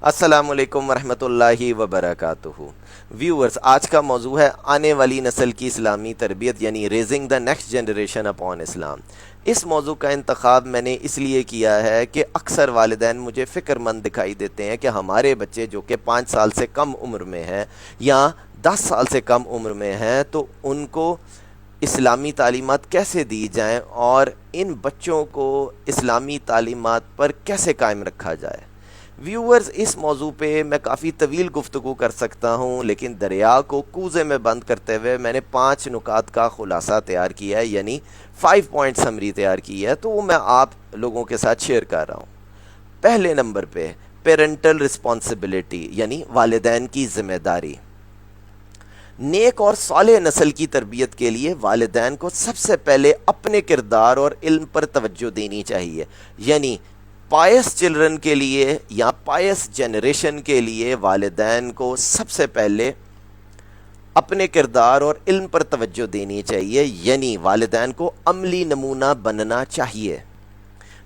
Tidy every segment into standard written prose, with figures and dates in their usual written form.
السلام علیکم ورحمۃ اللہ وبرکاتہ۔ ویورز، آج کا موضوع ہے آنے والی نسل کی اسلامی تربیت، یعنی raising the next generation upon Islam. اس موضوع کا انتخاب میں نے اس لیے کیا ہے کہ اکثر والدین مجھے فکر مند دکھائی دیتے ہیں کہ ہمارے بچے جو کہ 5 سال سے کم عمر میں ہیں یا 10 سال سے کم عمر میں ہیں، تو ان کو اسلامی تعلیمات کیسے دی جائیں اور ان بچوں کو اسلامی تعلیمات پر کیسے قائم رکھا جائے۔ ویورز، اس موضوع پہ میں کافی طویل گفتگو کر سکتا ہوں، لیکن دریا کو کوزے میں بند کرتے ہوئے میں نے 5 نکات کا خلاصہ تیار کیا ہے، یعنی 5 پوائنٹ سمری تیار کی ہے، تو وہ میں آپ لوگوں کے ساتھ شیئر کر رہا ہوں۔ پہلے نمبر پہ پیرنٹل رسپانسبلٹی، یعنی والدین کی ذمہ داری۔ نیک اور صالح نسل کی تربیت کے لیے والدین کو سب سے پہلے اپنے کردار اور علم پر توجہ دینی چاہیے، یعنی پائس چلڈرن کے لیے یا پائس جنریشن کے لیے والدین کو سب سے پہلے اپنے کردار اور علم پر توجہ دینی چاہیے، یعنی والدین کو عملی نمونہ بننا چاہیے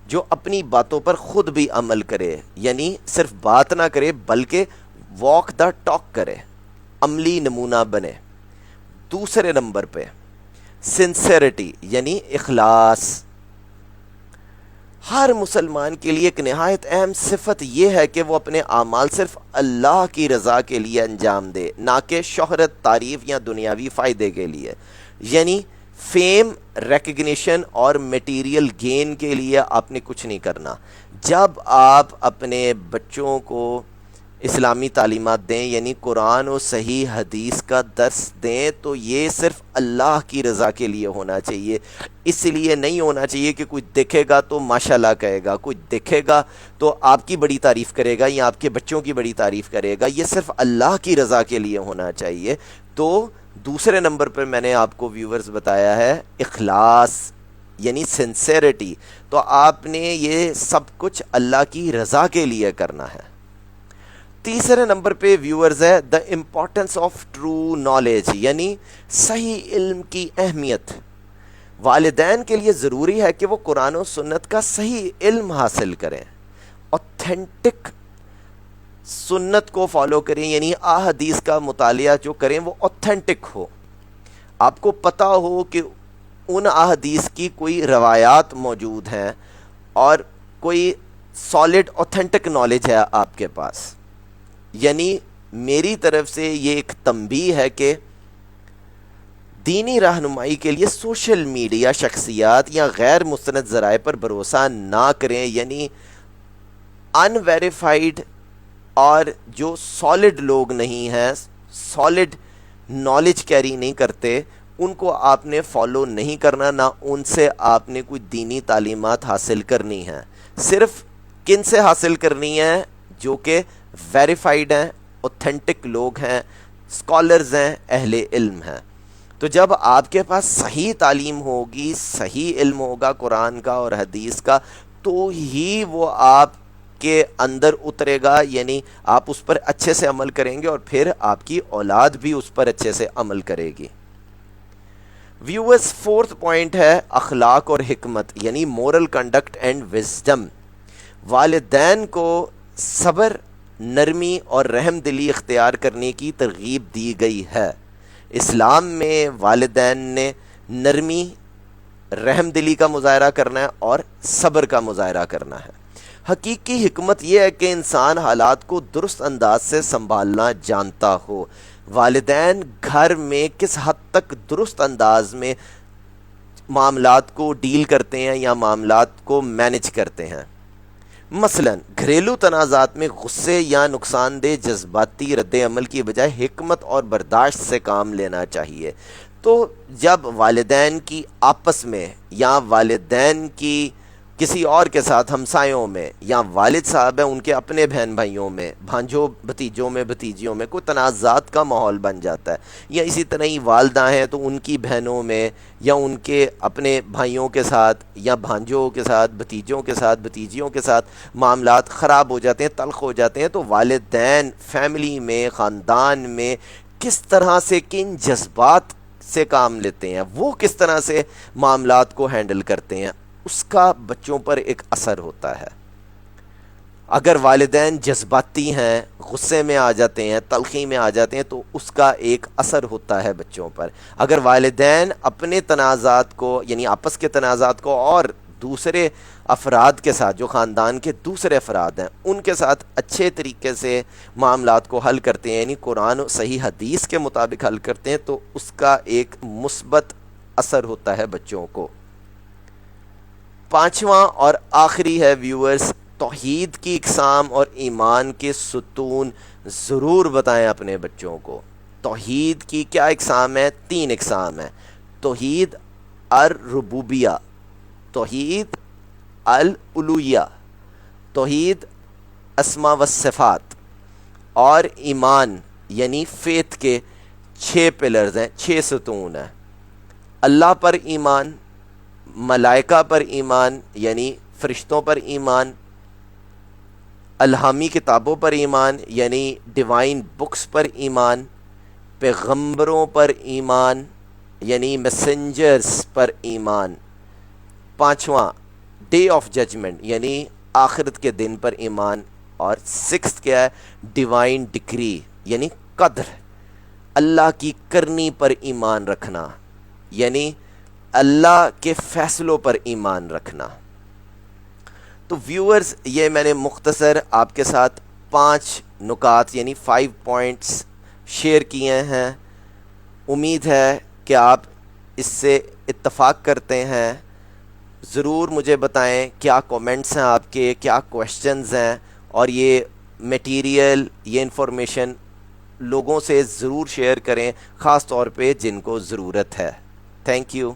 جو اپنی باتوں پر خود بھی عمل کرے، یعنی صرف بات نہ کرے بلکہ واک دا ٹاک کرے، عملی نمونہ بنے۔ دوسرے نمبر پہ سنسیریٹی، یعنی اخلاص۔ ہر مسلمان کے لیے ایک نہایت اہم صفت یہ ہے کہ وہ اپنے اعمال صرف اللہ کی رضا کے لیے انجام دے، نہ کہ شہرت، تعریف یا دنیاوی فائدے کے لیے، یعنی فیم، ریکگنیشن اور میٹیریل گین کے لیے آپ نے کچھ نہیں کرنا۔ جب آپ اپنے بچوں کو اسلامی تعلیمات دیں، یعنی قرآن و صحیح حدیث کا درس دیں، تو یہ صرف اللہ کی رضا کے لیے ہونا چاہیے۔ اس لیے نہیں ہونا چاہیے کہ کوئی دیکھے گا تو ماشاءاللہ کہے گا، کوئی دیکھے گا تو آپ کی بڑی تعریف کرے گا یا آپ کے بچوں کی بڑی تعریف کرے گا۔ یہ صرف اللہ کی رضا کے لیے ہونا چاہیے۔ تو دوسرے نمبر پر میں نے آپ کو ویورز بتایا ہے اخلاص، یعنی سنسیریٹی۔ تو آپ نے یہ سب کچھ اللہ کی رضا کے لیے کرنا ہے۔ تیسرے نمبر پہ ویورز ہے the importance of true knowledge, یعنی صحیح علم کی اہمیت۔ والدین کے لیے ضروری ہے کہ وہ قرآن و سنت کا صحیح علم حاصل کریں، اوتھینٹک سنت کو فالو کریں، یعنی احادیث کا مطالعہ جو کریں وہ اوتھینٹک ہو۔ آپ کو پتہ ہو کہ ان احادیث کی کوئی روایات موجود ہیں اور کوئی سالڈ اوتھینٹک نالج ہے آپ کے پاس۔ یعنی میری طرف سے یہ ایک تنبیہ ہے کہ دینی رہنمائی کے لیے سوشل میڈیا شخصیات یا غیر مستند ذرائع پر بھروسہ نہ کریں، یعنی ان ویریفائڈ اور جو سالڈ لوگ نہیں ہیں، سالڈ نالج کیری نہیں کرتے، ان کو آپ نے فالو نہیں کرنا، نہ ان سے آپ نے کوئی دینی تعلیمات حاصل کرنی ہے۔ صرف کن سے حاصل کرنی ہے؟ جو کہ ویریفائڈ ہیں، اوتھینٹک لوگ ہیں، اسکالرز ہیں، اہل علم ہیں۔ تو جب آپ کے پاس صحیح تعلیم ہوگی، صحیح علم ہوگا قرآن کا اور حدیث کا، تو ہی وہ آپ کے اندر اترے گا، یعنی آپ اس پر اچھے سے عمل کریں گے اور پھر آپ کی اولاد بھی اس پر اچھے سے عمل کرے گی۔ ویورز، فورتھ پوائنٹ ہے اخلاق اور حکمت، یعنی مورل کنڈکٹ اینڈ وزڈم۔ والدین کو صبر، نرمی اور رحم دلی اختیار کرنے کی ترغیب دی گئی ہے۔ اسلام میں والدین نے نرمی، رحم دلی کا مظاہرہ کرنا ہے اور صبر کا مظاہرہ کرنا ہے۔ حقیقی حکمت یہ ہے کہ انسان حالات کو درست انداز سے سنبھالنا جانتا ہو۔ والدین گھر میں کس حد تک درست انداز میں معاملات کو ڈیل کرتے ہیں یا معاملات کو مینج کرتے ہیں۔ مثلا گھریلو تنازعات میں غصے یا نقصان دہ جذباتی رد عمل کی بجائے حکمت اور برداشت سے کام لینا چاہیے۔ تو جب والدین کی آپس میں یا والدین کی کسی اور کے ساتھ ہمسایوں میں، یا والد صاحب ہیں ان کے اپنے بہن بھائیوں میں، بھانجوں بھتیجوں میں، بھتیجیوں میں کوئی تنازعات کا ماحول بن جاتا ہے، یا اسی طرح ہی والدہ ہیں تو ان کی بہنوں میں یا ان کے اپنے بھائیوں کے ساتھ یا بھانجوں کے ساتھ، بھتیجوں کے ساتھ، بھتیجیوں کے ساتھ معاملات خراب ہو جاتے ہیں، تلخ ہو جاتے ہیں، تو والدین فیملی میں، خاندان میں کس طرح سے، کن جذبات سے کام لیتے ہیں، وہ کس طرح سے معاملات کو ہینڈل کرتے ہیں، اس کا بچوں پر ایک اثر ہوتا ہے۔ اگر والدین جذباتی ہیں، غصے میں آ جاتے ہیں، تلخی میں آ جاتے ہیں، تو اس کا ایک اثر ہوتا ہے بچوں پر۔ اگر والدین اپنے تنازعات کو، یعنی آپس کے تنازعات کو، اور دوسرے افراد کے ساتھ، جو خاندان کے دوسرے افراد ہیں، ان کے ساتھ اچھے طریقے سے معاملات کو حل کرتے ہیں، یعنی قرآن و صحیح حدیث کے مطابق حل کرتے ہیں، تو اس کا ایک مثبت اثر ہوتا ہے بچوں کو۔ پانچواں اور آخری ہے ویورز، توحید کی اقسام اور ایمان کے ستون ضرور بتائیں اپنے بچوں کو۔ توحید کی کیا اقسام ہے؟ 3 اقسام ہیں۔ توحید الربوبیہ، توحید الالوہیہ، توحید اسماء و صفات، اور ایمان یعنی فیتھ کے 6 پلرز ہیں، 6 ستون ہیں۔ اللہ پر ایمان، ملائکہ پر ایمان یعنی فرشتوں پر ایمان، الہامی کتابوں پر ایمان یعنی ڈیوائن بکس پر ایمان، پیغمبروں پر ایمان یعنی میسنجرز پر ایمان، پانچواں ڈے آف ججمنٹ یعنی آخرت کے دن پر ایمان، اور 6 کیا ہے؟ ڈیوائن ڈکری یعنی قدر، اللہ کی کرنی پر ایمان رکھنا، یعنی اللہ کے فیصلوں پر ایمان رکھنا۔ تو ویورز، یہ میں نے مختصر آپ کے ساتھ 5 نکات یعنی 5 پوائنٹس شیئر کیے ہیں۔ امید ہے کہ آپ اس سے اتفاق کرتے ہیں۔ ضرور مجھے بتائیں کیا کومنٹس ہیں آپ کے، کیا کویشچنز ہیں، اور یہ میٹیریل، یہ انفارمیشن لوگوں سے ضرور شیئر کریں، خاص طور پہ جن کو ضرورت ہے۔ Thank you.